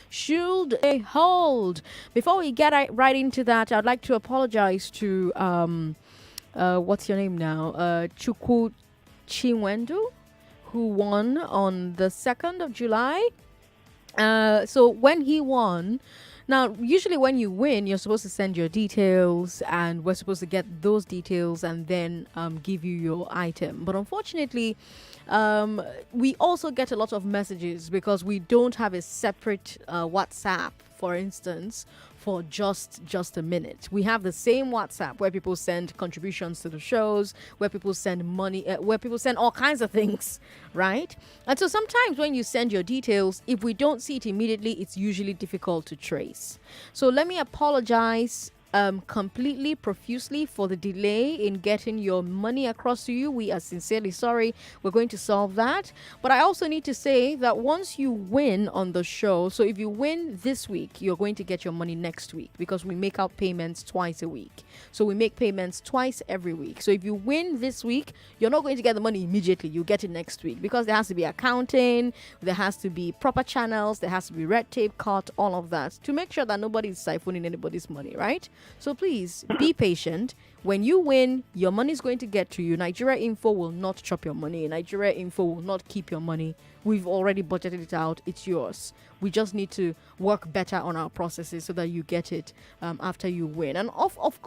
should they hold? Before we get right into that, I'd like to apologize to what's your name now? Chukwu Chinwendu, who won on the 2nd of July. So when he won, now usually when you win, you're supposed to send your details, and we're supposed to get those details and then give you your item. But unfortunately, we also get a lot of messages because we don't have a separate WhatsApp, for instance, for just a minute. We have the same WhatsApp where people send contributions to the shows, where people send money, where people send all kinds of things, right? And so sometimes when you send your details, if we don't see it immediately, it's usually difficult to trace. So let me apologize completely profusely for the delay in getting your money across to you. We are sincerely sorry. We're going to solve that. But I also need to say that once you win on the show, so if you win this week, you're going to get your money next week because we make out payments twice a week. So we make payments twice every week. So if you win this week, you're not going to get the money immediately. You get it next week because there has to be accounting, there has to be proper channels, there has to be red tape cut, all of that to make sure that nobody's siphoning anybody's money, right? So please be patient. When you win, your money is going to get to you. Nigeria Info will not chop your money. Nigeria Info will not keep your money. We've already budgeted it out. It's yours. We just need to work better on our processes so that you get it after you win. And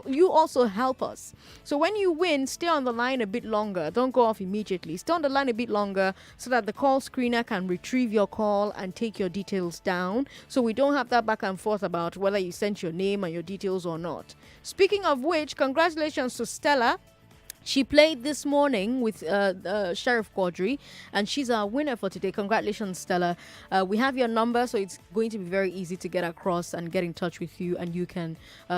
you also help us. So when you win, stay on the line a bit longer. Don't go off immediately. Stay on the line a bit longer so that the call screener can retrieve your call and take your details down. So we don't have that back and forth about whether you sent your name and your details or not. Speaking of which, congratulations to Stella. She played this morning with Sheriff Quadri, and she's our winner for today. Congratulations, Stella. We have your number, so it's going to be very easy to get across and get in touch with you, and you can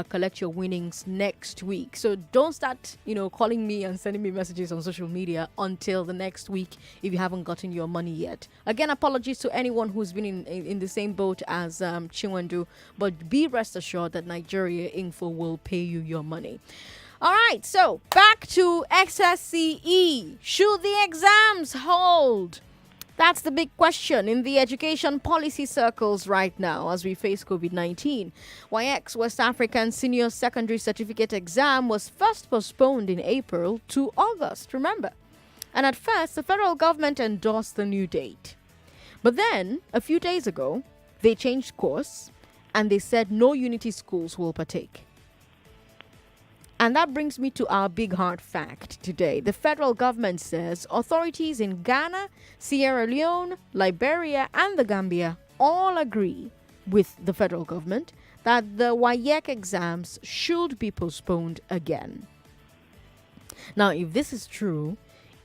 collect your winnings next week. So don't start, calling me and sending me messages on social media until the next week if you haven't gotten your money yet. Again, apologies to anyone who's been in the same boat as Chinwendu, but be rest assured that Nigeria Info will pay you your money. All right, so back to XSCE. Should the exams hold? That's the big question in the education policy circles right now as we face COVID-19. WASSCE West African Senior Secondary Certificate exam was first postponed in April to August, remember? And at first, the federal government endorsed the new date. But then, a few days ago, they changed course and they said no unity schools will partake. And that brings me to our big hard fact today. The federal government says authorities in Ghana, Sierra Leone, Liberia, and the Gambia all agree with the federal government that the WASSCE exams should be postponed again. Now, if this is true,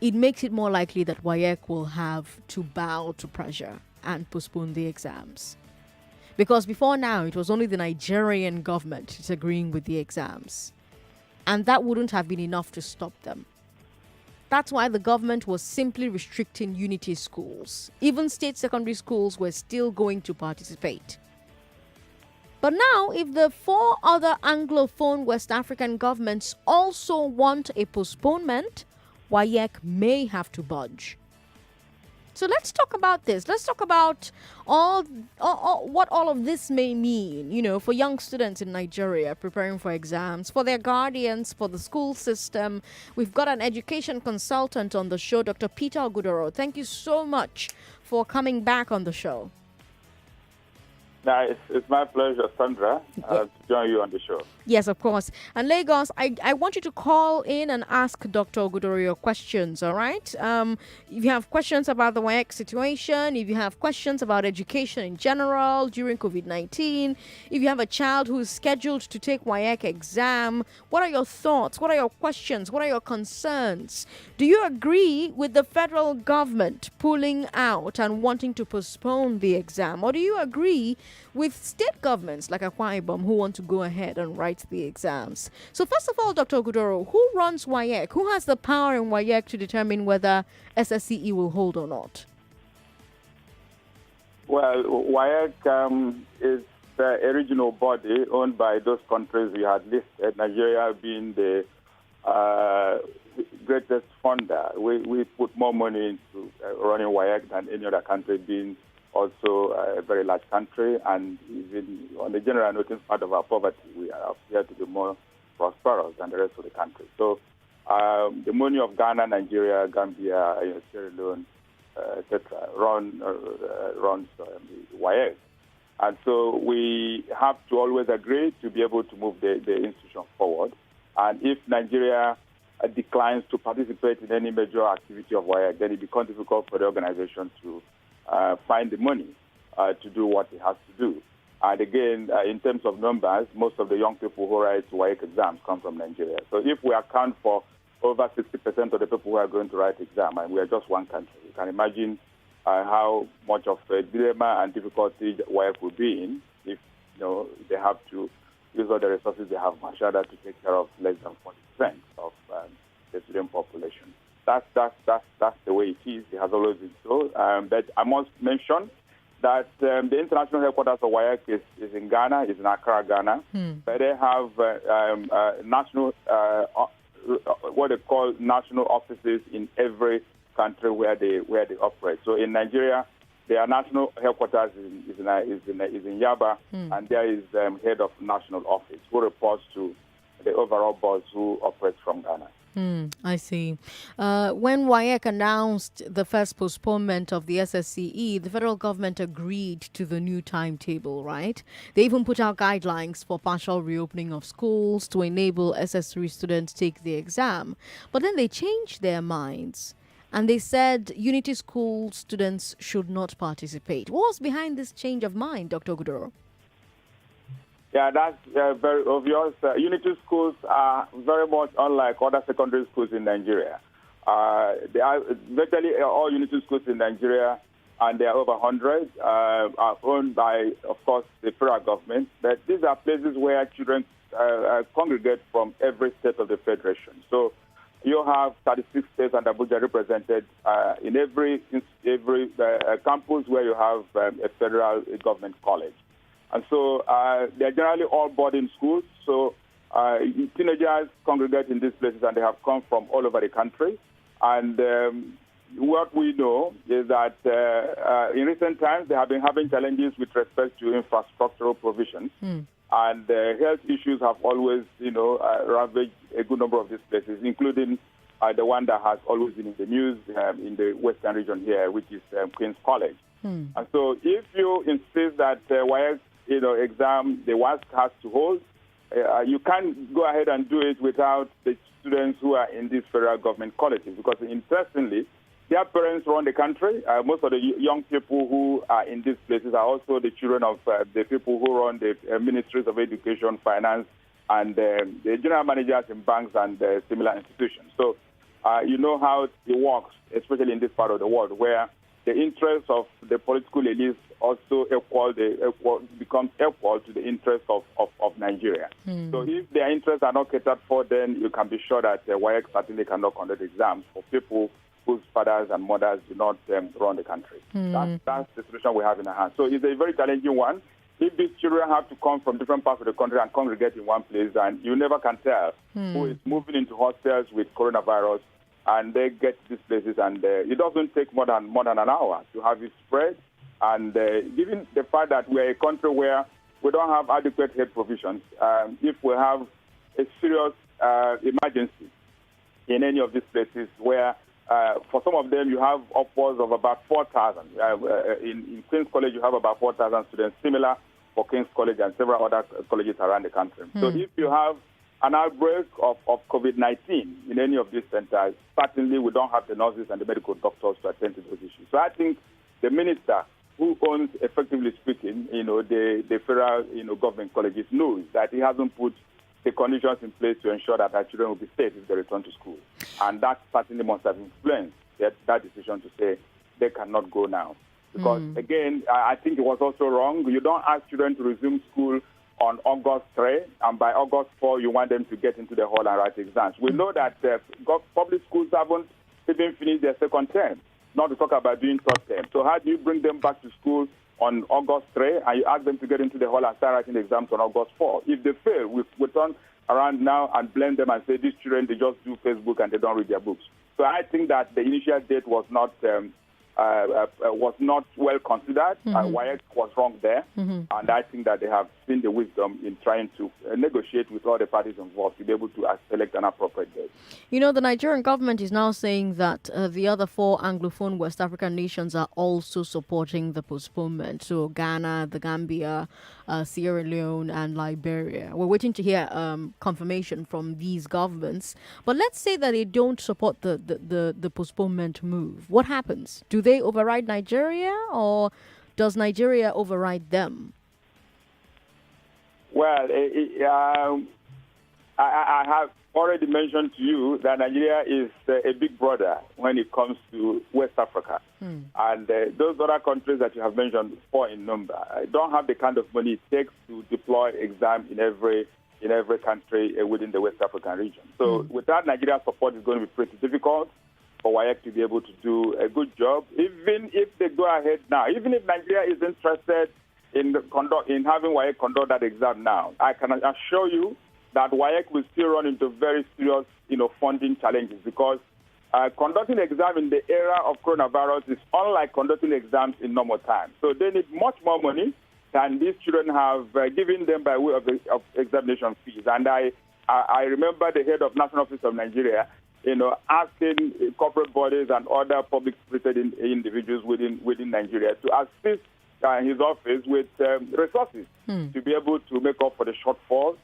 it makes it more likely that WASSCE will have to bow to pressure and postpone the exams. Because before now, it was only the Nigerian government that's agreeing with the exams. And that wouldn't have been enough to stop them. That's why the government was simply restricting unity schools. Even state secondary schools were still going to participate. But now, if the 4 other Anglophone West African governments also want a postponement, WASSCE may have to budge. So let's talk about this. Let's talk about what all of this may mean, for young students in Nigeria preparing for exams, for their guardians, for the school system. We've got an education consultant on the show, Dr. Peter Ogudoro. Thank you so much for coming back on the show. It's my pleasure, Sandra, to join you on the show. Yes, of course. And Lagos, I want you to call in and ask Dr. Ogudoro your questions, all right? If you have questions about the WASSCE situation, if you have questions about education in general during COVID-19, if you have a child who is scheduled to take WASSCE exam, what are your thoughts? What are your questions? What are your concerns? Do you agree with the federal government pulling out and wanting to postpone the exam? Or do you agree with state governments like Akwa Ibom who want to go ahead and write the exams? So first of all, Dr. Ogudoro, who runs WASSCE? Who has the power in WASSCE to determine whether SSCE will hold or not? Well, WASSCE is the regional body owned by those countries we had listed, Nigeria being the greatest funder. We put more money into running WASSCE than any other country, being also a very large country, and even on the general note, in spite of our poverty, we appear to be more prosperous than the rest of the country. So the money of Ghana, Nigeria, Gambia, Sierra Leone, etc., runs the WASSCE. And so we have to always agree to be able to move the institution forward. And if Nigeria declines to participate in any major activity of WASSCE, then it becomes difficult for the organization to find the money to do what it has to do. And again, in terms of numbers, most of the young people who write WASSCE exams come from Nigeria. So if we account for over 60% of the people who are going to write exam, and we are just one country, you can imagine how much of a dilemma and difficulty WASSCE will be in if they have to use all the resources they have marshaled to take care of less than 40% of the student population. That's the way it is. It has always been so. But I must mention that the international headquarters of WASSCE is in Ghana, is in Accra, Ghana. But they have national, what they call national offices in every country where they operate. So in Nigeria, their national headquarters is in Yaba, and there is head of national office who reports to the overall boss who operates from Ghana. I see. When WASSCE announced the first postponement of the SSCE, the federal government agreed to the new timetable, right? They even put out guidelines for partial reopening of schools to enable SS3 students take the exam. But then they changed their minds and they said Unity School students should not participate. What was behind this change of mind, Dr. Gudoro? Yeah, that's very obvious. Unity schools are very much unlike other secondary schools in Nigeria. They are virtually all Unity schools in Nigeria, and there are over 100, are owned by, of course, the federal government. But these are places where children congregate from every state of the federation. So you have 36 states and Abuja represented in every campus where you have a federal government college. And so they're generally all boarding schools. So teenagers congregate in these places, and they have come from all over the country. And what we know is that in recent times, they have been having challenges with respect to infrastructural provisions. And health issues have always, ravaged a good number of these places, including the one that has always been in the news in the western region here, which is Queen's College. And so if you insist that WASSCE exam, the WASSCE has to hold, you can't go ahead and do it without the students who are in these federal government colleges, because interestingly, their parents run the country. Most of the young people who are in these places are also the children of the people who run the ministries of education, finance, and the general managers in banks and similar institutions. So you know how it works, especially in this part of the world, where the interests of the political elites also becomes equal to the interests of Nigeria. So if their interests are not catered for, then you can be sure that WASSCE certainly cannot conduct exams for people whose fathers and mothers do not run the country. That's the situation we have in our hands. So it's a very challenging one. If these children have to come from different parts of the country and congregate in one place, and you never can tell who is moving into hostels with coronavirus, and they get to these places, and it doesn't take more than an hour to have it spread. And given the fact that we're a country where we don't have adequate health provisions, if we have a serious emergency in any of these places where for some of them you have upwards of about 4,000. In Queen's College you have about 4,000 students, similar for King's College and several other colleges around the country. So if you have an outbreak of COVID-19 in any of these centers, certainly we don't have the nurses and the medical doctors to attend to those issues. So I think the minister who owns, effectively speaking, the federal, government colleges knows that he hasn't put the conditions in place to ensure that our children will be safe if they return to school. And that certainly must have influenced that decision to say they cannot go now. Because, again, I think it was also wrong. You don't ask children to resume school on August 3, and by August 4, you want them to get into the hall and write exams. We know that public schools haven't even finished their second term, not to talk about doing third term. So how do you bring them back to school on August 3, and you ask them to get into the hall and start writing the exams on August 4? If they fail, we turn around now and blame them and say, these children, they just do Facebook and they don't read their books. So I think that the initial date was not was not well considered. WASSCE was wrong there. And I think that they have seen the wisdom in trying to negotiate with all the parties involved to be able to select an appropriate date. You know, the Nigerian government is now saying that the other 4 Anglophone West African nations are also supporting the postponement. So Ghana, the Gambia, Sierra Leone, and Liberia. We're waiting to hear confirmation from these governments. But let's say that they don't support the postponement move. What happens? Do they override Nigeria, or does Nigeria override them? Well, I have already mentioned to you that Nigeria is a big brother when it comes to West Africa. And those other countries that you have mentioned, 4 in number, don't have the kind of money it takes to deploy exams in every country within the West African region. So without Nigeria's support, it's going to be pretty difficult for WASSCE to be able to do a good job, even if they go ahead now. Even if Nigeria is interested in having WASSCE conduct that exam now, I can assure you that WASSCE will still run into very serious, funding challenges, because conducting exam in the era of coronavirus is unlike conducting exams in normal times. So they need much more money than these children have given them by way of examination fees. And I remember the head of National Office of Nigeria, asking corporate bodies and other public-spirited individuals within Nigeria to assist his office with resources to be able to make up for the shortfall,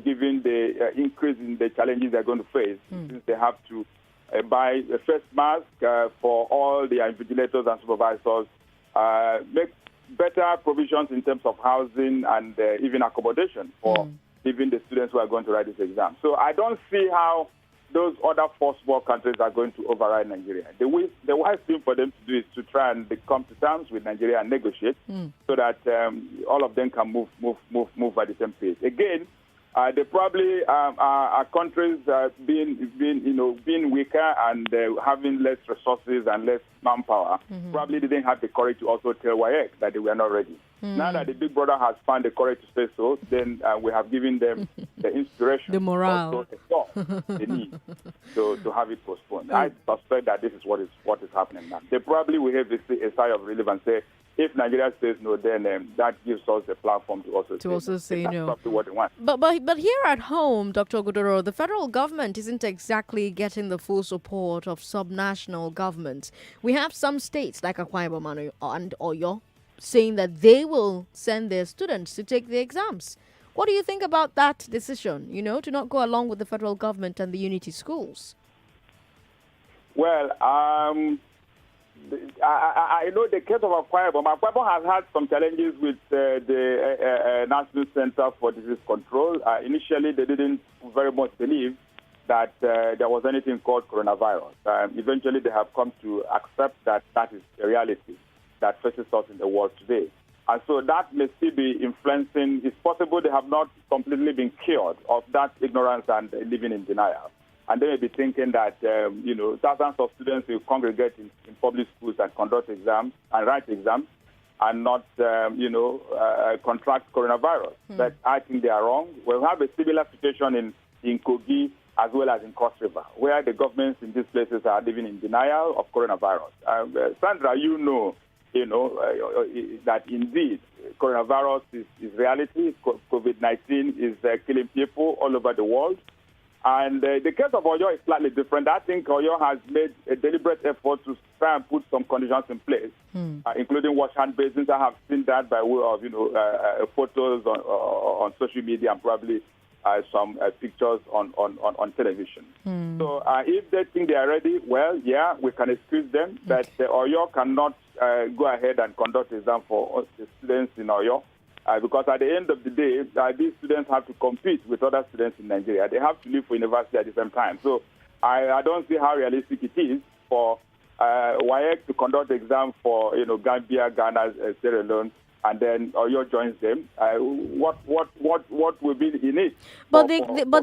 given the increase in the challenges they're going to face, since they have to buy a face mask for all the invigilators and supervisors, make better provisions in terms of housing and even accommodation for even the students who are going to write this exam. So I don't see how those other 4 small countries are going to override Nigeria. The wise thing for them to do is to try and come to terms with Nigeria and negotiate so that all of them can move at the same pace. Again, they probably are countries being weaker and having less resources and less manpower. Probably didn't have the courage to also tell WASSCE that they were not ready. Now that the big brother has found the courage to say so, then we have given them the inspiration, the morale, also the thought they need to have it postponed. I suspect that this is what is happening now. They probably will have a sigh of relief and say, if Nigeria says no, then that gives us a platform to also say no. That's probably what they want. But here at home, Dr. Godoro, the federal government isn't exactly getting the full support of subnational governments. We have some states like Akwa Ibom and Oyo saying that they will send their students to take the exams. What do you think about that decision, to not go along with the federal government and the unity schools? Well, I know the case of Akwa Ibom. Akwa Ibom has had some challenges with the National Center for Disease Control. Initially, they didn't very much believe that there was anything called coronavirus. Eventually, they have come to accept that is a reality that faces us in the world today. And so that may still be influencing. It's possible they have not completely been cured of that ignorance and living in denial. And they may be thinking that, thousands of students will congregate in public schools and conduct exams and write exams and not, contract coronavirus. But I think they are wrong. We'll have a similar situation in Kogi as well as in Cross River, where the governments in these places are living in denial of coronavirus. Sandra, that indeed coronavirus is reality. COVID-19 is killing people all over the world. And the case of Oyo is slightly different. I think Oyo has made a deliberate effort to try and put some conditions in place, including wash hand basins. I have seen that by way of photos on social media and probably some pictures on television. So if they think they are ready, well, yeah, we can excuse them. But Oyo cannot go ahead and conduct exam for the students in Oyo. Because at the end of the day, these students have to compete with other students in Nigeria. They have to leave for university at the same time. So I don't see how realistic it is for WASSCE to conduct exam for Gambia, Ghana, Sierra Leone, and then Oyo joins them. What will be in it? But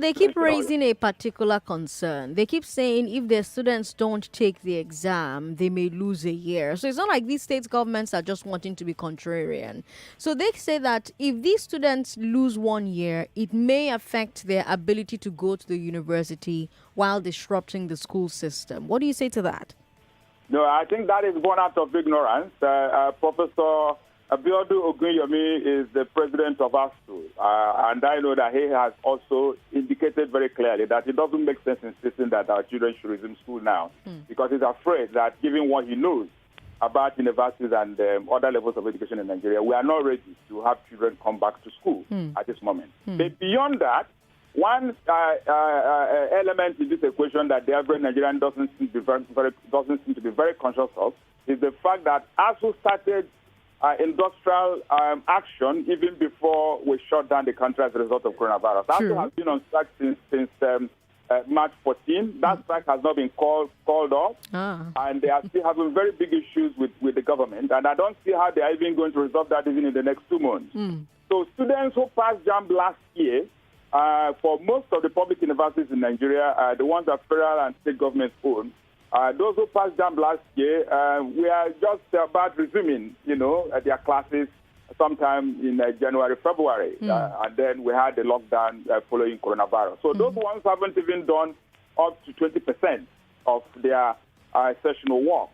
they keep raising a particular concern. They keep saying if their students don't take the exam, they may lose a year. So it's not like these state governments are just wanting to be contrarian. So they say that if these students lose 1 year, it may affect their ability to go to the university while disrupting the school system. What do you say to that? No, I think that is born out of ignorance. Professor Abiodun Ogunyomi is the president of ASU, and I know that he has also indicated very clearly that it doesn't make sense insisting that our children should resume school now, because he's afraid that given what he knows about universities and other levels of education in Nigeria, we are not ready to have children come back to school at this moment. But beyond that, one element in this equation that the average Nigerian doesn't seem to be very conscious of is the fact that ASU started industrial action even before we shut down the country as a result of coronavirus. ASU has been on strike since March 14. That strike has not been called off, and they are still having very big issues with the government, and I don't see how they are even going to resolve that even in the next 2 months. So students who passed JAMB last year, for most of the public universities in Nigeria, the ones that federal and state governments own, those who passed JAMB last year, we are just about resuming, their classes sometime in January, February, and then we had the lockdown following coronavirus. So those ones haven't even done up to 20% of their sessional work.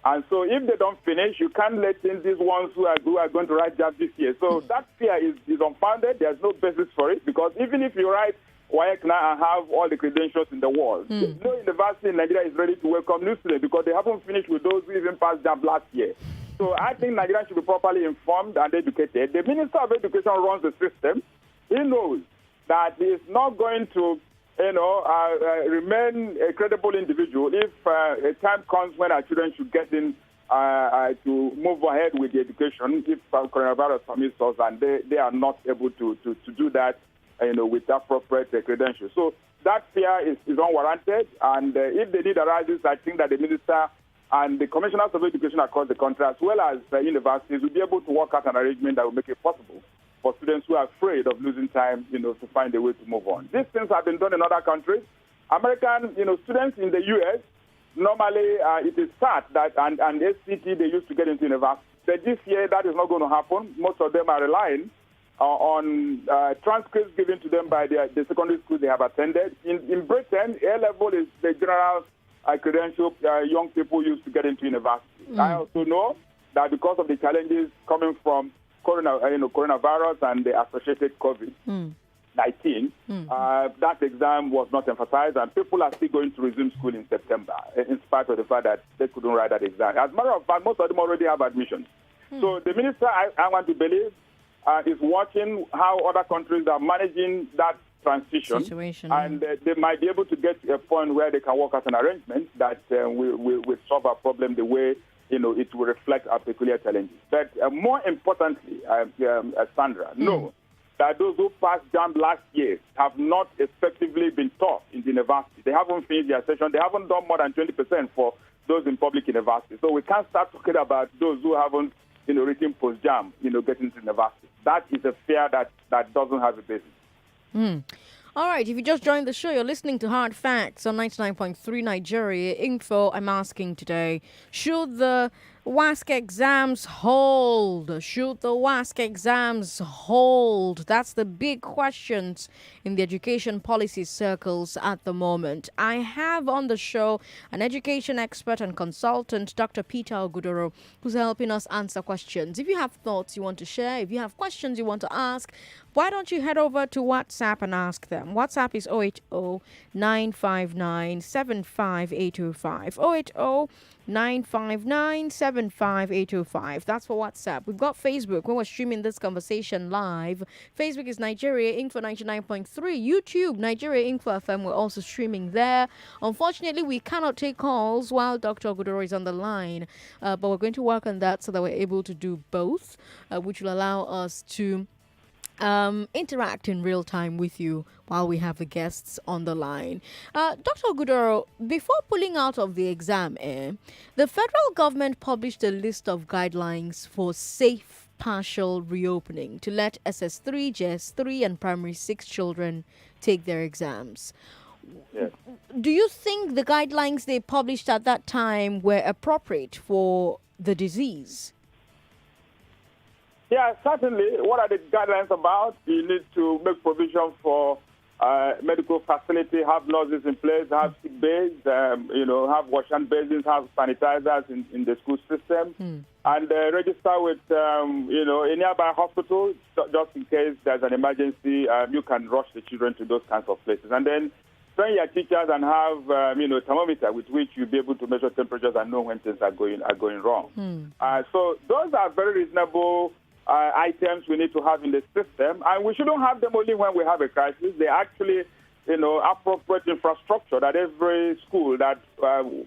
And so if they don't finish, you can't let in these ones who are going to write JAMB this year. So that fear is unfounded. There's no basis for it, because even if you write WAEC now and have all the credentials in the world, no university in Nigeria is ready to welcome new students because they haven't finished with those who even passed JAMB last year. So I think Nigerians should be properly informed and educated. The Minister of Education runs the system. He knows that he is not going to remain a credible individual if a time comes when our children should get in to move ahead with the education if coronavirus permits us, and they are not able to do that with appropriate credentials. So that fear is unwarranted, and if the need arises, I think that the minister and the commissioners of education across the country, as well as universities, will be able to work out an arrangement that will make it possible for students who are afraid of losing time, to find a way to move on. These things have been done in other countries. American, students in the U.S., normally it is sad that, and SCT, they used to get into university. But this year, that is not going to happen. Most of them are relying on transcripts given to them by the secondary schools they have attended. In Britain, A-level is the general credential young people used to get into university. I also know that because of the challenges coming from coronavirus and the associated COVID-19, that exam was not emphasized, and people are still going to resume school in September, in spite of the fact that they couldn't write that exam. As a matter of fact, most of them already have admissions. So the minister, I want to believe, is watching how other countries are managing that transition, and they might be able to get to a point where they can work out an arrangement that will solve our problem the way it will reflect our peculiar challenges. But more importantly, Sandra, know that those who passed JAMB last year have not effectively been taught in the university. They haven't finished their session. They haven't done more than 20% for those in public universities. So we can't start talking about those who haven't written post-JAMB, getting to university. That is a fear that doesn't have a basis. All right, if you just joined the show, you're listening to Hard Facts on 99.3 Nigeria Info. I'm asking today, should the WASSCE exams hold? Should the WASSCE exams hold? That's the big questions in the education policy circles at the moment. I have on the show an education expert and consultant, Dr. Peter Ogudoro, who's helping us answer questions. If you have thoughts you want to share, if you have questions you want to ask, why don't you head over to WhatsApp and ask them? WhatsApp is 080-959-75825. 080-959-75825. That's for WhatsApp. We've got Facebook when we're streaming this conversation live. Facebook is Nigeria Info 99.3. YouTube, Nigeria Info FM. We're also streaming there. Unfortunately, we cannot take calls while Dr. Ogudoro is on the line. But we're going to work on that so that we're able to do both, which will allow us to interact in real time with you while we have the guests on the line. Dr. Ogudoro, before pulling out of the exam, the federal government published a list of guidelines for safe partial reopening to let SS3, JS3 and primary 6 children take their exams. Yes. Do you think the guidelines they published at that time were appropriate for the disease? Yeah, certainly. What are the guidelines about? You need to make provision for medical facility, have nurses in place, have sick bays, have wash hand basins, have sanitizers in the school system, and register with, a nearby hospital just in case there's an emergency. You can rush the children to those kinds of places. And then train your teachers and have, thermometer with which you'll be able to measure temperatures and know when things are going wrong. So those are very reasonable items we need to have in the system, and we shouldn't have them only when we have a crisis. They actually, appropriate infrastructure that every school that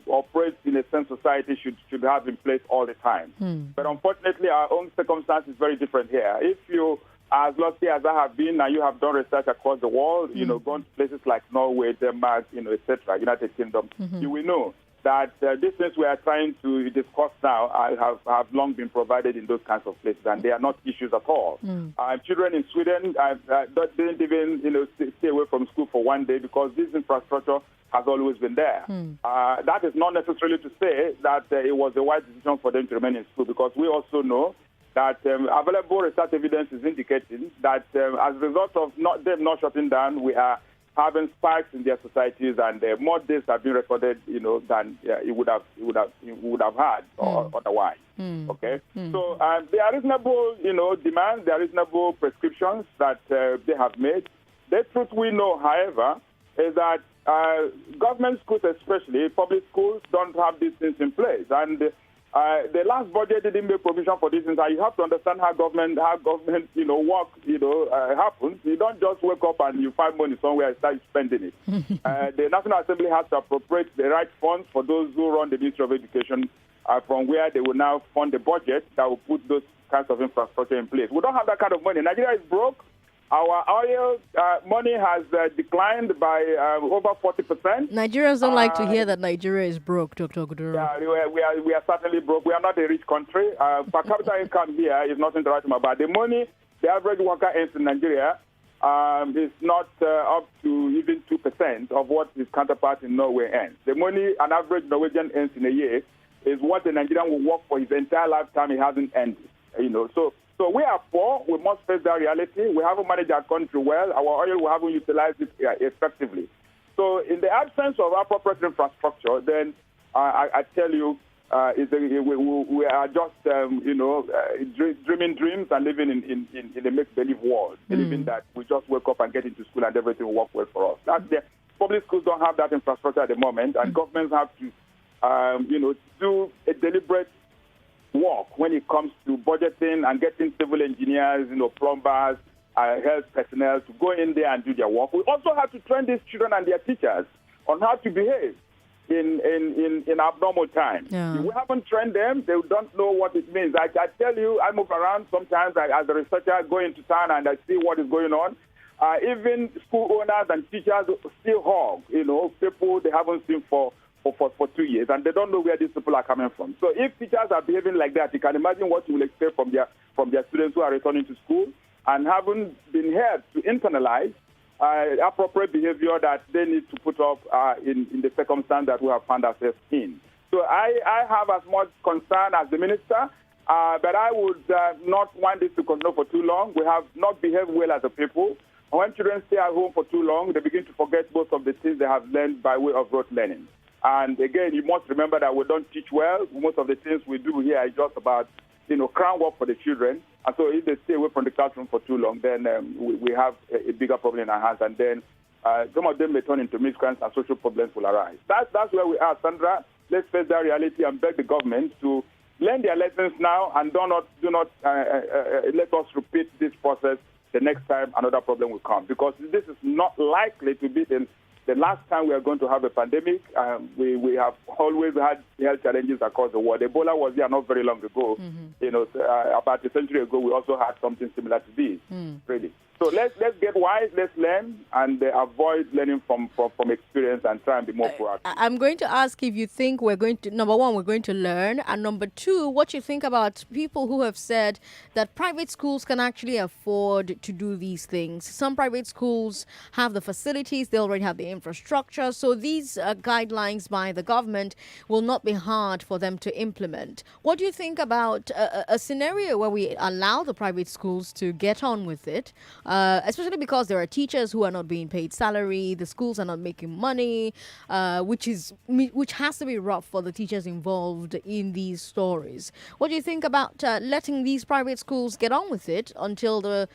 operates in a sense society should have in place all the time. But unfortunately, our own circumstance is very different here. If you are as lucky as I have been, and you have done research across the world, gone to places like Norway, Denmark, etc., United Kingdom, you will know that these things we are trying to discuss now have long been provided in those kinds of places, and they are not issues at all. Children in Sweden didn't even stay away from school for one day because this infrastructure has always been there. That is not necessarily to say that it was a wise decision for them to remain in school, because we also know that available research evidence is indicating that as a result of them not shutting down, we are having spikes in their societies, and more deaths have been recorded, than it would have had or otherwise. Okay, so there are reasonable, demands, there are reasonable prescriptions that they have made. The truth we know, however, is that government schools, especially public schools, don't have these things in place, and the last budget didn't make provision for this. And you have to understand how government work, happens. You don't just wake up and you find money somewhere and start spending it. The National Assembly has to appropriate the right funds for those who run the Ministry of Education, from where they will now fund the budget that will put those kinds of infrastructure in place. We don't have that kind of money. Nigeria is broke. Our oil money has declined by over 40%. Nigerians don't like to hear that Nigeria is broke, Dr. Guduro. Yeah, we are certainly broke. We are not a rich country. Per capita income here is nothing to write home about. The money the average worker earns in Nigeria is not up to even 2% of what his counterpart in Norway earns. The money an average Norwegian earns in a year is what the Nigerian will work for his entire lifetime he hasn't earned. So we are poor. We must face that reality. We haven't managed our country well. Our oil, we haven't utilized it effectively. So in the absence of appropriate infrastructure, then I tell you, we are just, dreaming dreams and living in a make-believe world, believing that we just wake up and get into school and everything will work well for us. Public schools don't have that infrastructure at the moment, and governments have to, do a deliberate work when it comes to budgeting and getting civil engineers, plumbers, health personnel to go in there and do their work. We also have to train these children and their teachers on how to behave in abnormal times. Yeah. We haven't trained them. They don't know what it means. I tell you, I move around sometimes as a researcher, go into town and I see what is going on. Even school owners and teachers still hug, people they haven't seen for 2 years, and they don't know where these people are coming from. So if teachers are behaving like that, you can imagine what you will expect from their students who are returning to school and haven't been helped to internalize appropriate behavior that they need to put up in the circumstance that we have found ourselves in. So I have as much concern as the minister, but I would not want this to continue for too long. We have not behaved well as a people. When children stay at home for too long, they begin to forget most of the things they have learned by way of rote learning. And again, you must remember that we don't teach well. Most of the things we do here is just about, crown work for the children. And so if they stay away from the classroom for too long, then we have a bigger problem in our hands. And then some of them may turn into miscreants and social problems will arise. That's where we are, Sandra. Let's face that reality and beg the government to learn their lessons now and do not let us repeat this process the next time another problem will come. Because this is not likely to be the last time we are going to have a pandemic. We have always had health challenges across the world. Ebola was here not very long ago. About a century ago, we also had something similar to this, really. So let's get wise, let's learn, and avoid learning from experience and try and be more proactive. I'm going to ask if you think we're going to, number one, we're going to learn, and number two, what you think about people who have said that private schools can actually afford to do these things. Some private schools have the facilities, they already have the infrastructure. So these guidelines by the government will not be hard for them to implement. What do you think about a scenario where we allow the private schools to get on with it, especially because there are teachers who are not being paid salary, the schools are not making money, which has to be rough for the teachers involved in these stories. What do you think about letting these private schools get on with it until the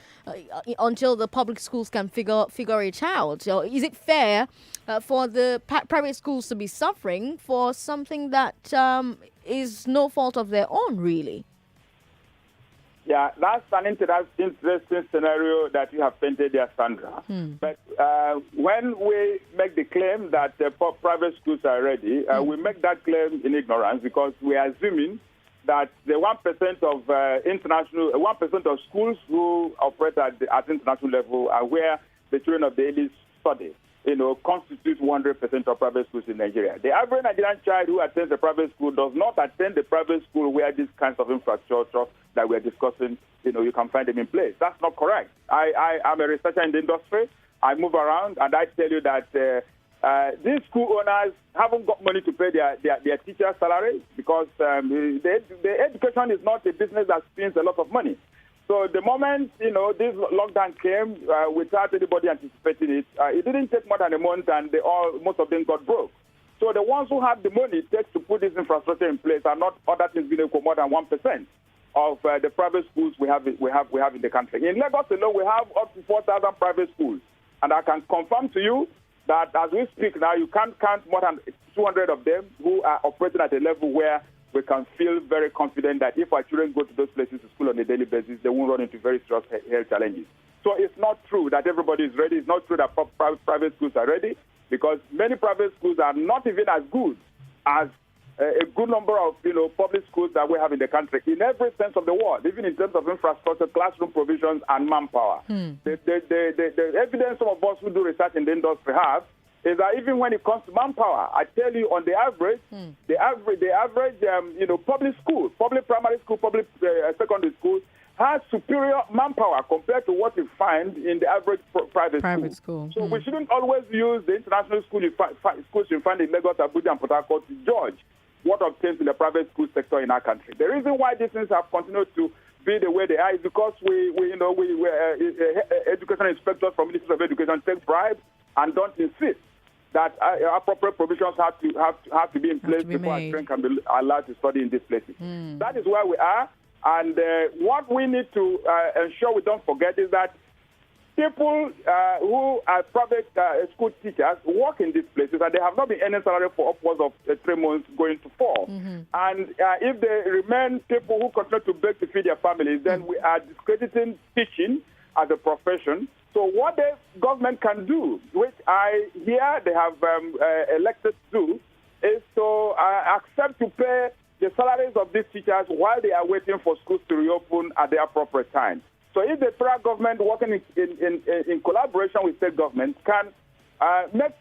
public schools can figure it out? So is it fair for the private schools to be suffering for something that is no fault of their own, really? Yeah, that's an interesting scenario that you have painted there, Sandra. But when we make the claim that private schools are ready, we make that claim in ignorance because we are assuming that the 1% of 1% of schools who operate at international level are where the children of the elite study, constitutes 100% of private schools in Nigeria. The average Nigerian child who attends a private school does not attend the private school where these kinds of infrastructure that we're discussing, you can find them in place. That's not correct. I'm a researcher in the industry. I move around, and I tell you that these school owners haven't got money to pay their teachers' salaries because the education is not a business that spends a lot of money. So the moment, this lockdown came without anybody anticipating it, it didn't take more than a month and most of them got broke. So the ones who have the money it takes to put this infrastructure in place are not other things being equal more than 1% of the private schools we have in the country. In Lagos alone, we have up to 4,000 private schools. And I can confirm to you that as we speak now, you can't count more than 200 of them who are operating at a level where we can feel very confident that if our children go to those places to school on a daily basis, they won't run into very serious health challenges. So it's not true that everybody is ready. It's not true that private schools are ready because many private schools are not even as good as a good number of public schools that we have in the country in every sense of the word, even in terms of infrastructure, classroom provisions, and manpower. The evidence some of us who do research in the industry have is that even when it comes to manpower, I tell you, on the average, public school, public primary school, public secondary school has superior manpower compared to what you find in the average private school. So we shouldn't always use the international schools you find in Lagos, Abuja, and Port Harcourt to judge what obtains in the private school sector in our country. The reason why these things have continued to be the way they are is because education inspectors from Ministry of Education take pride and don't insist that appropriate provisions have to be in place before our children can be allowed to study in these places. That is where we are. And what we need to ensure we don't forget is that people who are private school teachers work in these places and they have not been earning salary for upwards of 3 months going to 4. And if they remain people who continue to beg to feed their families, then we are discrediting teaching as a profession. So what the government can do, which I hear they have elected to do, is to accept to pay the salaries of these teachers while they are waiting for schools to reopen at the appropriate time. So if the federal government, working in collaboration with state governments, can make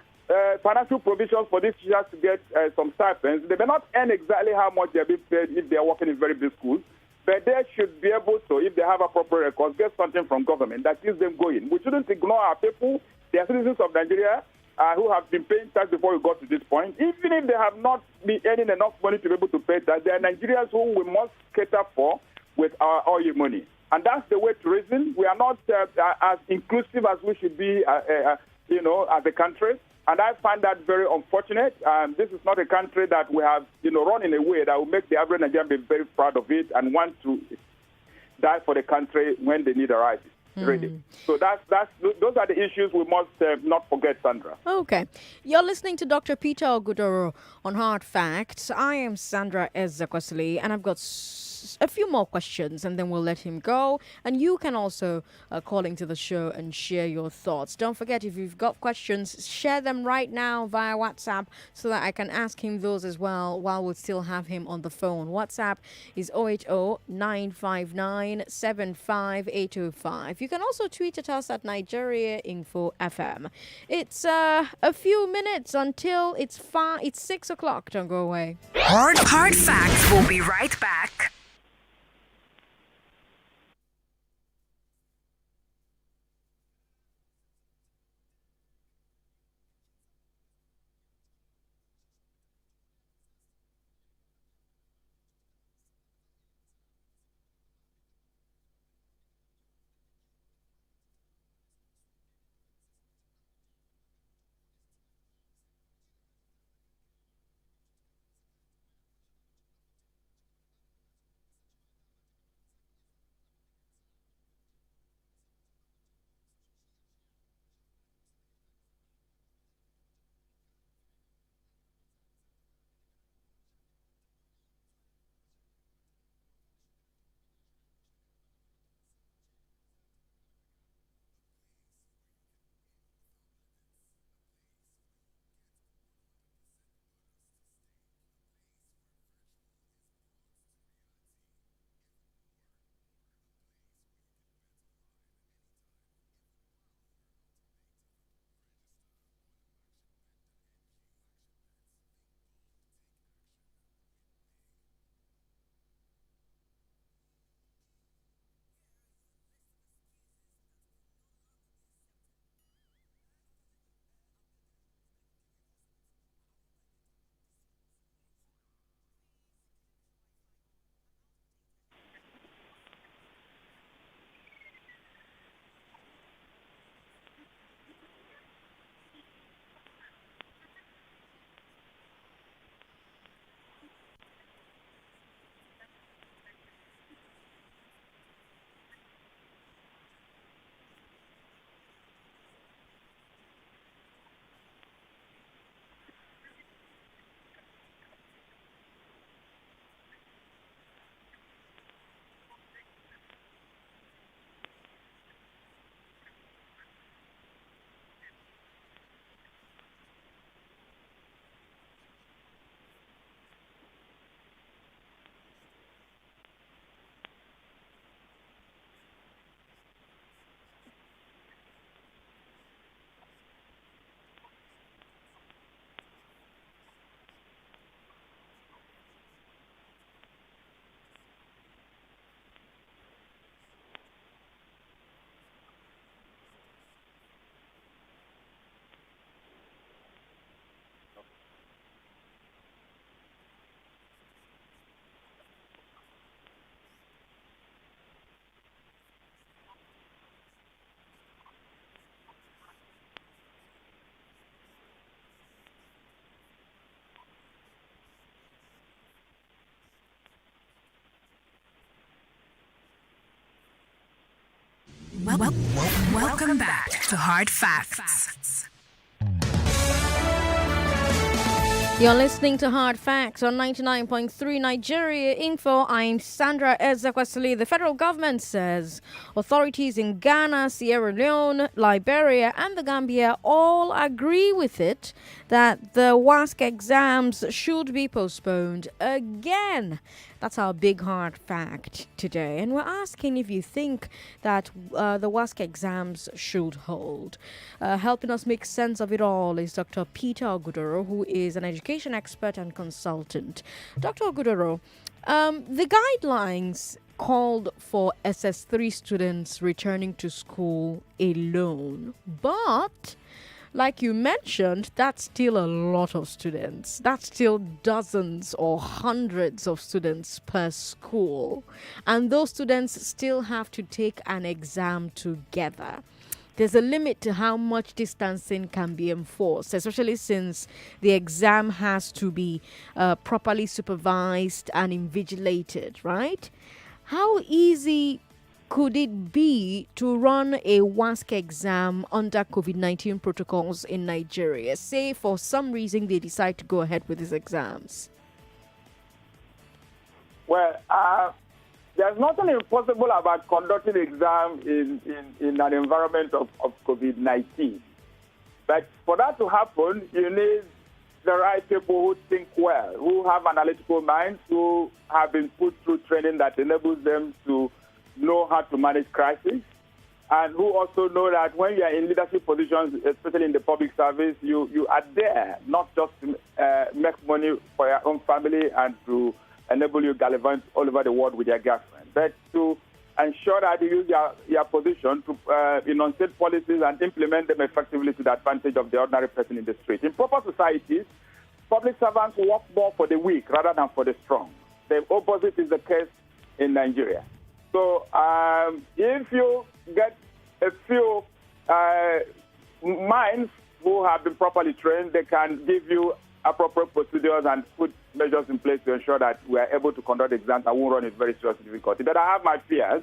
financial provisions for these teachers to get some stipends, they may not earn exactly how much they're being paid if they're working in very big schools, but they should be able to, if they have appropriate records, get something from government that keeps them going. We shouldn't ignore our people. They are citizens of Nigeria who have been paying tax before we got to this point. Even if they have not been earning enough money to be able to pay tax, they are Nigerians who we must cater for with our oil money. And that's the way to reason. We are not as inclusive as we should be, as a country. And I find that very unfortunate. This is not a country that we have, run in a way that will make the average Nigerian be very proud of it and want to die for the country when the need arises. Really. So those are the issues we must not forget, Sandra. Okay. You're listening to Dr. Peter Ogudoro on Hard Facts. I am Sandra Ezekwesili, and I've got a few more questions, and then we'll let him go. And you can also call into the show and share your thoughts. Don't forget, if you've got questions, share them right now via WhatsApp so that I can ask him those as well while we still have him on the phone. WhatsApp is 080-959-75805. You can also tweet at us at Nigeria Info FM. It's a few minutes until it's 6 o'clock. Don't go away. Hard Facts will be right back. Welcome back to Hard Facts. You're listening to Hard Facts on 99.3 Nigeria Info. I'm Sandra Ezekwesili. The federal government says authorities in Ghana, Sierra Leone, Liberia, and the Gambia all agree with it that the WASSCE exams should be postponed again. That's our big hard fact today. And we're asking if you think that the WASSCE exams should hold. Helping us make sense of it all is Dr. Peter Ogudoro, who is an education expert and consultant. Dr. Ogudoro, the guidelines called for SS3 students returning to school alone, but like you mentioned, that's still a lot of students. That's still dozens or hundreds of students per school. And those students still have to take an exam together. There's a limit to how much distancing can be enforced, especially since the exam has to be properly supervised and invigilated, right? How easy could it be to run a WASSCE exam under COVID-19 protocols in Nigeria? Say for some reason they decide to go ahead with these exams. Well, there's nothing impossible about conducting exams in an environment of COVID-19. But for that to happen, you need the right people who think well, who have analytical minds, who have been put through training that enables them to know how to manage crisis, and who also know that when you are in leadership positions, especially in the public service, you are there not just to make money for your own family and to enable you gallivant all over the world with your girlfriend, but to ensure that you use your position to enunciate policies and implement them effectively to the advantage of the ordinary person in the street. In proper societies, public servants work more for the weak rather than for the strong. The opposite is the case in Nigeria. So if you get a few minds who have been properly trained, they can give you appropriate procedures and put measures in place to ensure that we are able to conduct exams and won't run into very serious difficulty. But I have my fears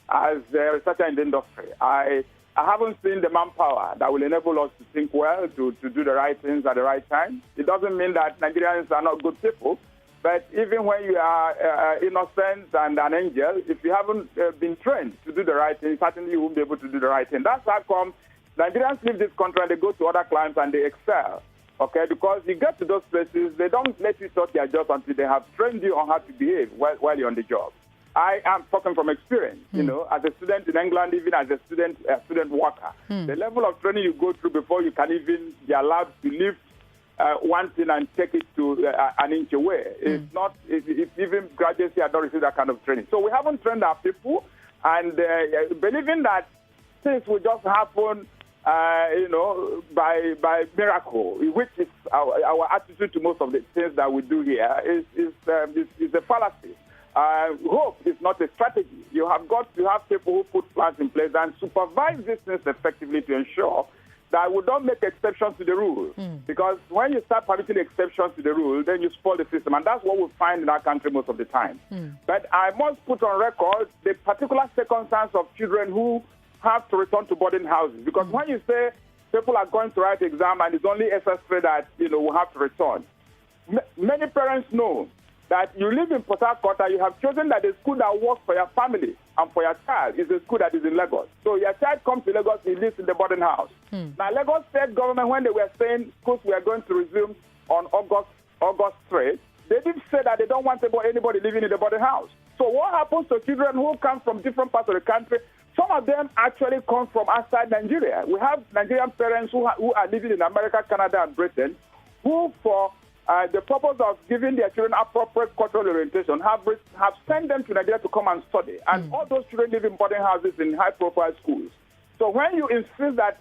as a researcher in the industry. I haven't seen the manpower that will enable us to think well, to do the right things at the right time. It doesn't mean that Nigerians are not good people. But even when you are innocent and an angel, if you haven't been trained to do the right thing, certainly you won't be able to do the right thing. That's how come Nigerians leave this country and they go to other climes and they excel. Okay, because you get to those places, they don't let you start your job until they have trained you on how to behave while you're on the job. I am talking from experience, you know, as a student in England, even as a student worker. The level of training you go through before you can even be allowed to lift one thing and take it to an inch away. It's not, it's even graduates here don't receive that kind of training. So we haven't trained our people, and believing that things will just happen, by miracle, which is our attitude to most of the things that we do here, is a fallacy. Hope is not a strategy. You have got to have people who put plans in place and supervise these things effectively to ensure that we don't make exceptions to the rule. Because when you start permitting exceptions to the rule, then you spoil the system. And that's what we find in our country most of the time. But I must put on record the particular circumstance of children who have to return to boarding houses. Because when you say people are going to write exam and it's only SS3 that, will have to return, many parents know that you live in Port Harcourt and you have chosen that the school that works for your family and for your child is a school that is in Lagos. So your child comes to Lagos, he lives in the boarding house. Now, Lagos state government, when they were saying schools were going to resume on August 3, they did say that they don't want anybody living in the boarding house. So what happens to children who come from different parts of the country? Some of them actually come from outside Nigeria. We have Nigerian parents who are living in America, Canada, and Britain, who for the purpose of giving their children appropriate cultural orientation, have sent them to Nigeria to come and study. And all those children live in boarding houses in high-profile schools. So when you insist that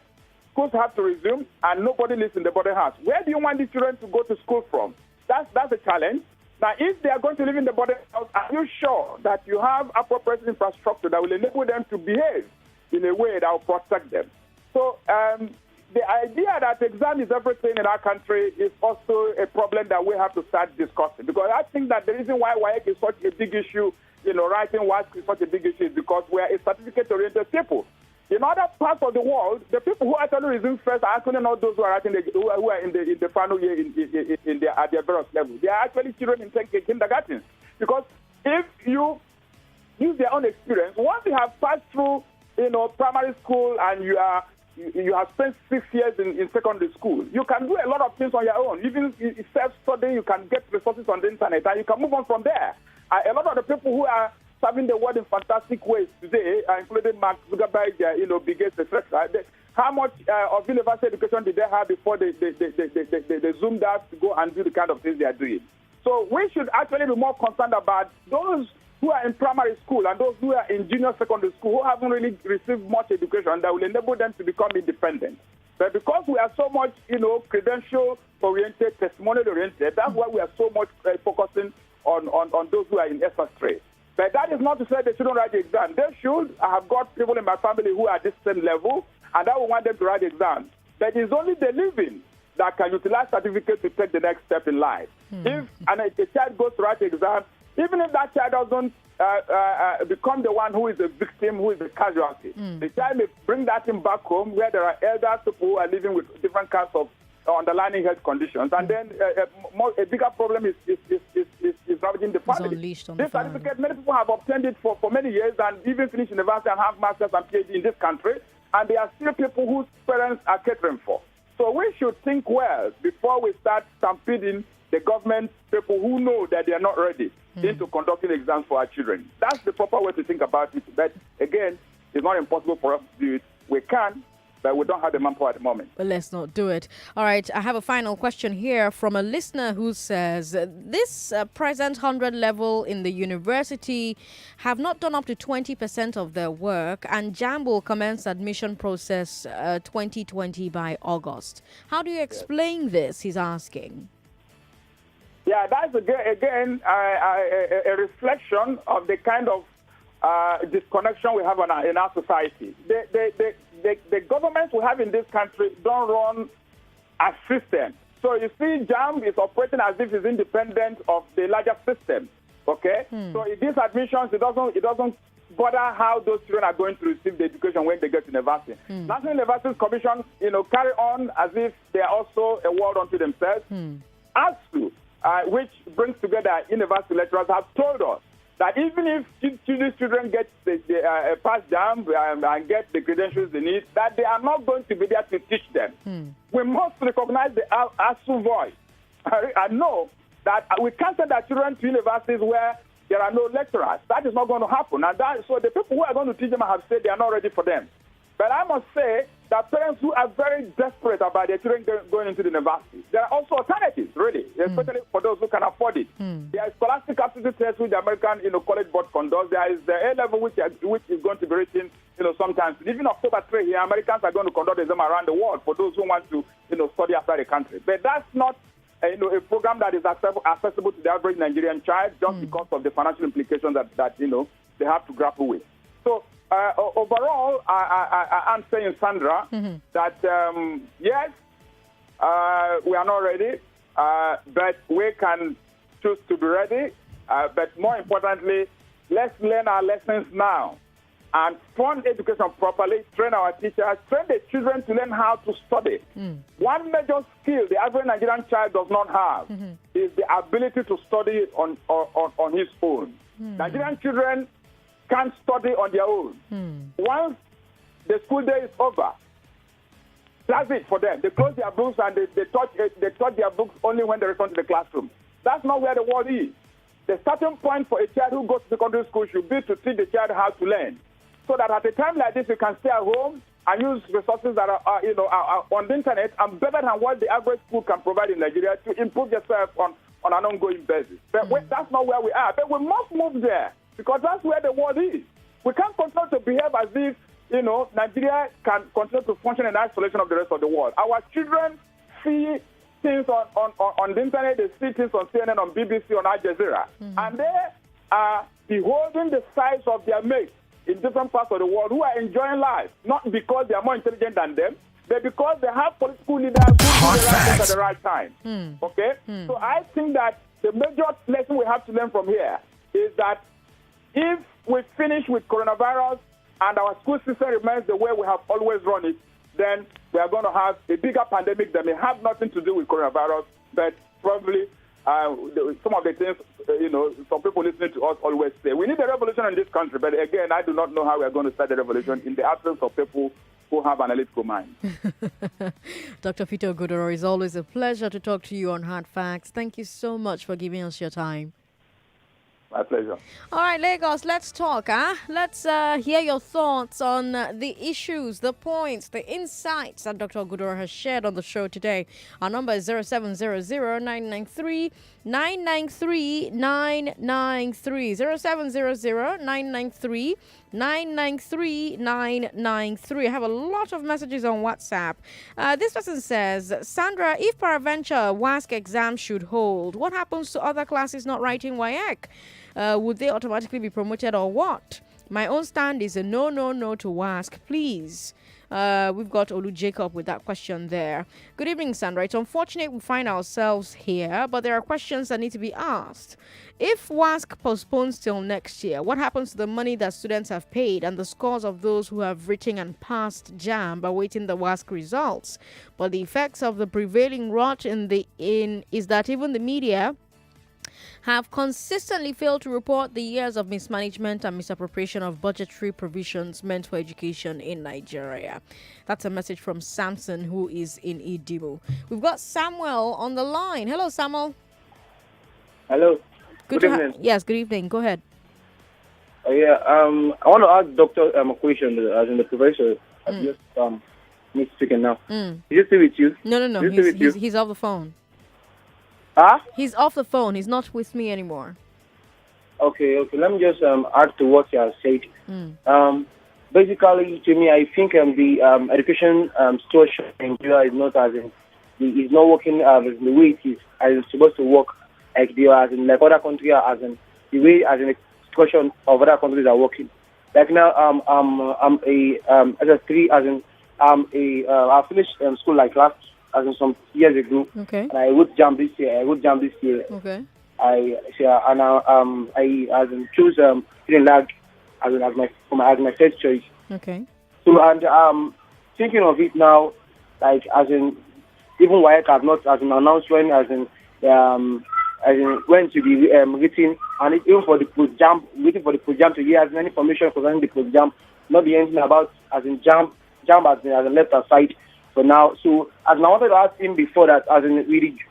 schools have to resume and nobody lives in the boarding house, where do you want these children to go to school from? That's a challenge. Now, if they are going to live in the boarding house, are you sure that you have appropriate infrastructure that will enable them to behave in a way that will protect them? So the idea that exam is everything in our country is also a problem that we have to start discussing. Because I think that the reason why WAEC is such a big issue, writing WASSCE is such a big issue is because we are a certificate-oriented people. In other parts of the world, the people who actually resume first are actually not those who are in the final year at their various levels. They are actually children in kindergarten. Because if you use their own experience, once you have passed through, primary school and you have spent 6 years in secondary school, you can do a lot of things on your own. Even self-study, you can get resources on the internet, and you can move on from there. A lot of the people who are serving the world in fantastic ways today, including Mark Zuckerberg, Bill Gates, etc. How much of university education did they have before they zoomed out to go and do the kind of things they are doing? So we should actually be more concerned about those who are in primary school and those who are in junior secondary school who haven't really received much education that will enable them to become independent. But because we are so much, credential-oriented, testimonial-oriented, that's why we are so much focusing on those who are in SS3. But that is not to say they shouldn't write the exam. They should. I have got people in my family who are at this same level, and I will want them to write the exam. But it's only the living that can utilize certificates to take the next step in life. If a child goes to write the exam, even if that child doesn't become the one who is the victim, who is the casualty, the child may bring that in back home where there are elder people who are living with different kinds of underlying health conditions, and then a bigger problem is ravaging the family. This certificate, many people have obtained it for many years and even finished university and have masters and PhD in this country, and there are still people whose parents are catering for. So we should think well before we start stampeding the government people who know that they are not ready into conducting exams for our children. That's the proper way to think about it. But again, it's not impossible for us to do it. We can, but we don't have the manpower at the moment. But let's not do it. All right, I have a final question here from a listener who says, this present 100 level in the university have not done up to 20% of their work, and JAMB will commence admission process 2020 by August. How do you explain this, he's asking? Yeah, that's again a reflection of the kind of disconnection we have in our society. The governments we have in this country don't run a system. So you see, JAMB is operating as if it's independent of the larger system. Okay, so in these admissions, it doesn't bother how those children are going to receive the education when they get to university. National Universities Commission, carry on as if they are also a world unto themselves. ASU, which brings together university lecturers, have told us that even if these children get pass JAMB and get the credentials they need, that they are not going to be there to teach them. We must recognize the ASU voice and know that we can't send our children to universities where there are no lecturers. That is not going to happen. And so the people who are going to teach them have said they are not ready for them. But I must say that parents who are very desperate about their children going into the university, there are also alternatives, really, especially for those who can afford it. There is scholastic aptitude test which the American College Board conducts. There is the A-level which is going to be written, sometimes. Even October 3 here, Americans are going to conduct exam around the world for those who want to, study outside the country. But that's not a program that is accessible to the average Nigerian child just because of the financial implications that they have to grapple with. So overall, I'm saying, Sandra, that yes, we are not ready, but we can choose to be ready. But more importantly, let's learn our lessons now and fund education properly, train our teachers, train the children to learn how to study. One major skill the average Nigerian child does not have is the ability to study on his own. Nigerian children can't study on their own. Once the school day is over, that's it for them. They close their books and they touch their books only when they return to the classroom. That's not where the world is. The starting point for a child who goes to secondary school should be to teach the child how to learn, so that at a time like this, you can stay at home and use resources that are on the internet and better than what the average school can provide in Nigeria to improve yourself on an ongoing basis. But that's not where we are. But we must move there, because that's where the world is. We can't continue to behave as if, Nigeria can continue to function in isolation of the rest of the world. Our children see things on the internet, they see things on CNN, on BBC, on Al Jazeera, and they are beholding the size of their mates in different parts of the world who are enjoying life, not because they are more intelligent than them, but because they have political leaders who do the right things at the right time. Okay? So I think that the major lesson we have to learn from here is that if we finish with coronavirus and our school system remains the way we have always run it, then we are going to have a bigger pandemic that may have nothing to do with coronavirus, but probably some of the things, some people listening to us always say. We need a revolution in this country, but again, I do not know how we are going to start the revolution in the absence of people who have an analytical mind. Dr. Peter Ogudoro, it's always a pleasure to talk to you on Hard Facts. Thank you so much for giving us your time. My pleasure. All right, Lagos, let's talk. Let's hear your thoughts on the issues, the points, the insights that Dr. Ogudoro has shared on the show today. Our number is 0700-993-993. 0700-993-993. I have a lot of messages on WhatsApp. This person says, Sandra, if peradventure WASSCE exams should hold, what happens to other classes not writing WAEC? Would they automatically be promoted or what? My own stand is a no to WASSCE, please. We've got Olu Jacob with that question there. Good evening, Sandra. It's unfortunate we find ourselves here, but there are questions that need to be asked. If WASSCE postpones till next year, what happens to the money that students have paid and the scores of those who have written and passed JAMB awaiting the WASSCE results? But the effects of the prevailing rot is that even the media have consistently failed to report the years of mismanagement and misappropriation of budgetary provisions meant for education in Nigeria. That's a message from Samson, who is in Idimu. We've got Samuel on the line. Hello, Samuel. Hello. Good evening. Yes, good evening. Go ahead. I want to ask Doctor a question, as in the professor. Just me speaking now. Is he still with you? No. He's off the phone. Huh? He's off the phone. He's not with me anymore. Okay. Let me just add to what you have said. Basically, to me, I think the education situation in Nigeria is not is not working the way it is as it's supposed to work, like they are in like other countries, as in the way as in education of other countries are working. Like now, I'm a SS3, as in I finished school like last. As in some years ago, okay. And I would jump this year. Okay. I choose Hidden Lag as my first choice. Okay. So and thinking of it now, like as in even WAEC have not as in announced when when to be written, and even for the post jump, waiting for the post jump to get as many information concerning the post jump, not be anything about as in jump as in left aside. For now, so as I wanted to ask him before that, as in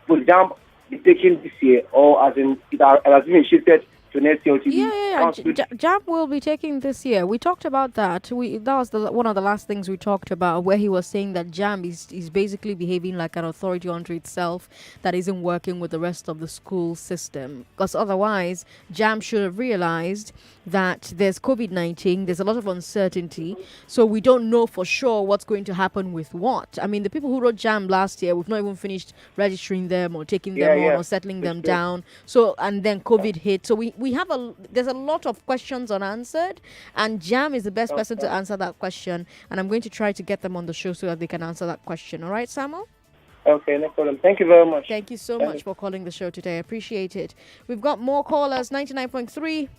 will jump be taken this year, or as in it has been shifted to next year? JAMB will be taking this year. We talked about that. That was one of the last things we talked about, where he was saying that JAMB is basically behaving like an authority unto itself that isn't working with the rest of the school system. Because otherwise, JAMB should have realized that there's COVID-19, there's a lot of uncertainty, so we don't know for sure what's going to happen with what. I mean, the people who wrote JAMB last year, we've not even finished registering them or taking them on or settling them down. So, and then COVID hit. So there's a lot of questions unanswered, and JAMB is the best person to answer that question. And I'm going to try to get them on the show so that they can answer that question. All right, Samuel? Okay, no problem. Thank you very much. Thank you so much for calling the show today. I appreciate it. We've got more callers, 99.3.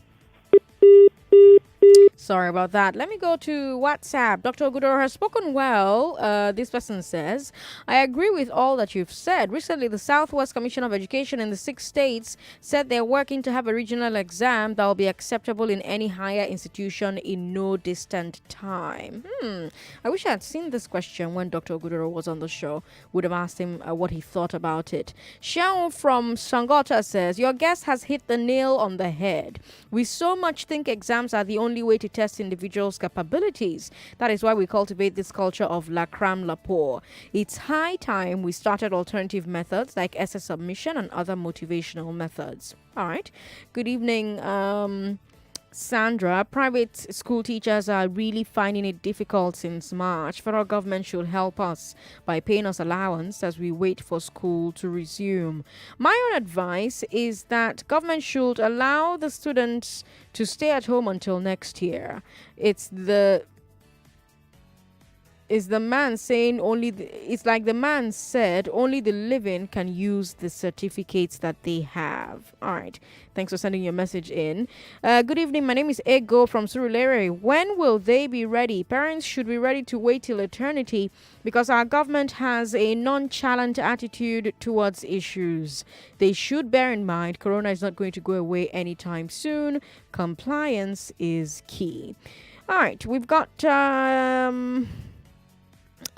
Sorry about that. Let me go to WhatsApp. Dr. Ogudoro has spoken well. This person says, I agree with all that you've said. Recently, the Southwest Commission of Education in the 6 states said they're working to have a regional exam that will be acceptable in any higher institution in no distant time. I wish I had seen this question when Dr. Ogudoro was on the show. Would have asked him what he thought about it. Xiao from Sangota says, your guest has hit the nail on the head. We so much think exams are the only way to test individuals' capabilities. That is why we cultivate this culture of la cram la pour. It's high time we started alternative methods like essay submission and other motivational methods. All right. Good evening, Sandra. Private school teachers are really finding it difficult since March. Federal government should help us by paying us allowance as we wait for school to resume. My own advice is that government should allow the students to stay at home until next year. It's the Is the man saying it's like the man said only the living can use the certificates that they have. All right. Thanks for sending your message in. Good evening. My name is Ego from Surulere. When will they be ready? Parents should be ready to wait till eternity because our government has a nonchalant attitude towards issues. They should bear in mind Corona is not going to go away anytime soon. Compliance is key. All right. We've got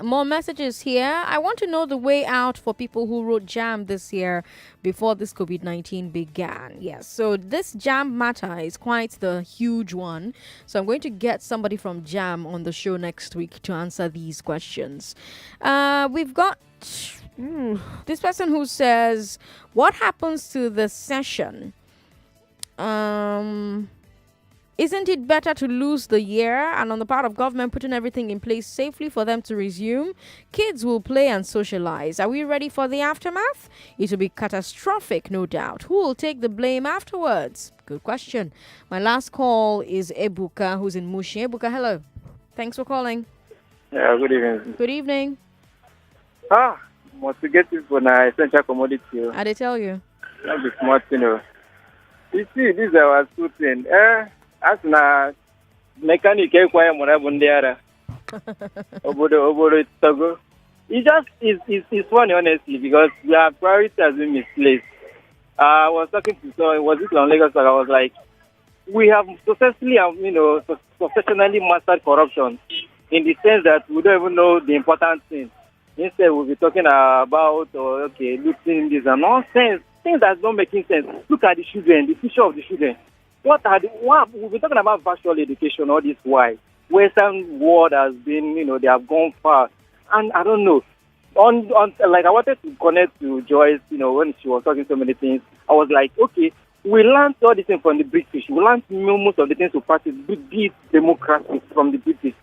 more messages here. I want to know the way out for people who wrote JAM this year before this COVID-19 began. Yes, so this JAM matter is quite the huge one. So I'm going to get somebody from JAM on the show next week to answer these questions. We've got this person who says, what happens to the session? Isn't it better to lose the year and on the part of government putting everything in place safely for them to resume? Kids will play and socialize. Are we ready for the aftermath? It will be catastrophic, no doubt. Who will take the blame afterwards? Good question. My last call is Ebuka, who's in Mushi. Ebuka, hello. Thanks for calling. Yeah, good evening. Good evening. Must get this for an essential commodity. I did tell you. Not be smart, you know. You see, this is our shooting. As na mechanic kwaya murabundiara obodo Togo. It's funny honestly because our priority has been misplaced. I was talking to someone, was it on Lagos? I was like, we have successfully, professionally mastered corruption in the sense that we don't even know the important things. Instead, we'll be talking about looting this and nonsense, things that don't make sense. Look at the children, the future of the children. What we've been talking about virtual education all this while. Western world has been, they have gone far. And I don't know. I wanted to connect to Joyce, when she was talking so many things. I was like, okay, we learned all these things from the British. We learned most of the things to practice big democracy from the British.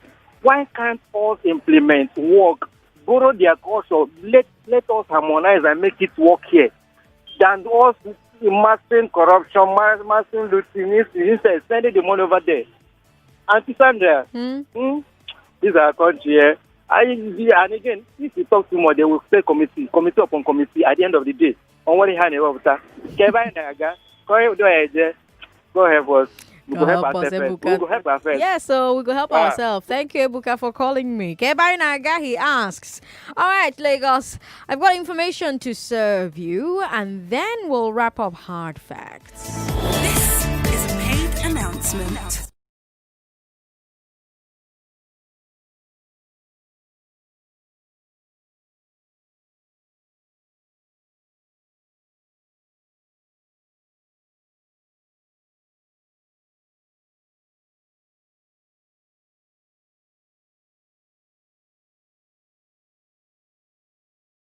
Why can't us implement, work, borrow their culture, let us harmonize and make it work here? Than us mastering corruption, mastering looting, instead sending the money over there. Auntie Sandra, this is our country here. And again, if you talk too much, they will say committee upon committee at the end of the day. On one hand, go help us. We will help ourselves. Yeah, so we will help ourselves. Thank you, Ebuka, for calling me. Kebainaga, he asks. All right, Lagos, I've got information to serve you, and then we'll wrap up hard facts. This is a paid announcement.